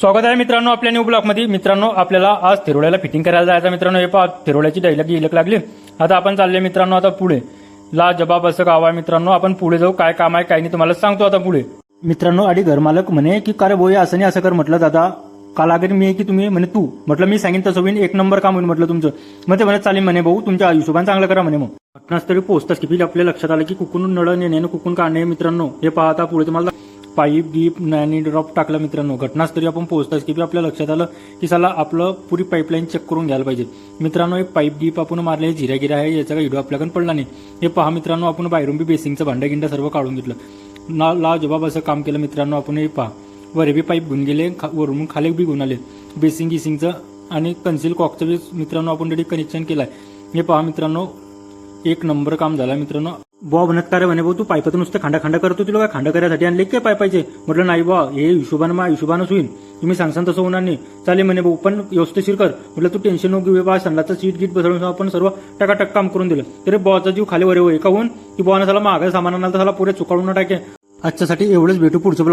स्वागत आहे मित्रांनो आपल्या न्यू ब्लॉकमध्ये। मित्रांनो आपल्याला आज तिरोड्याला फिटिंग करायला जायचं मित्रांनो। हे पहा तिरोड्याची इलक लागली। आता आपण चालले मित्रांनो आता पुढे। ला जबाब असं गाव आहे मित्रांनो। आपण पुढे जाऊ, काय काम आहे काय नाही तुम्हाला सांगतो आता पुढे। मित्रांनो आधी घरमालक म्हणे की का रे बोय असं नाही असं कर। म्हटलं दादा काल अगर मी की तुम्ही म्हणे तू म्हटलं मी सांगेन तसं होईन, एक नंबर काम होईल म्हटलं तुमचं। मग ते म्हणे चालेल म्हणे भाऊ तुमच्या हिशोबाने चांगलं करा म्हणे। मग घटनाच तरी पोहोचताच की आपल्या लक्षात आलं की कुकून नळ नेणे कुकून काढणे मित्रांनो। हे पाहता पुढे तुम्हाला पाईप गीप आणि ड्रॉप टाकला मित्रांनो। घटनाच तरी आपण पोहोचताच की आपल्या लक्षात आलं की साला आपलं पुरी पाईपलाईन चेक करून घ्यायला पाहिजे मित्रांनो। एक पाईप डीप आपण मारले झिऱ्या आहे, याचा काही व्हिडिओ आपल्याकडे पडला नाही। हे पहा मित्रांनो आपण बाहेरून बी बेसिंगचं भांडा सर्व काढून घेतलं। ला जबाब असं काम केलं मित्रांनो आपण। हे पहा वर बी पाईप घेऊन गेले, वरून खाली बी घेऊन आले बेसिंग गिसिंगचं आणि कन्सिल कॉकचं बी मित्रांनो आपण रेडी कनेक्शन केलंय। हे पहा मित्रांनो एक नंबर काम झालं मित्रांनो। बुवा म्हणत का रे म्हणे भाऊ तू पाईपातून नुसतं खांडा करतो, तुला काय खांडा करायसाठी आणले काय पाईपाचे? म्हटलं नाही बा हे हिशोबानंच होईल, तुम्ही सांगसान तसं होणार नाही। चालेल म्हणे भाऊ पण व्यवस्थिशीर कर। म्हटलं तू टेन्शन नको घेऊ बा, संडाचं सीट गीट बसवून आपण सर्व टकाटक काम करून दिलं। तरी बॉचा जीव खाली वर एका होऊन की बॉनं झाला मागं सामान आणाल तर झाला पुरे चुकाळून टाके। आजच्यासाठी एवढंच, भेटू पुढचं ब्लॉग।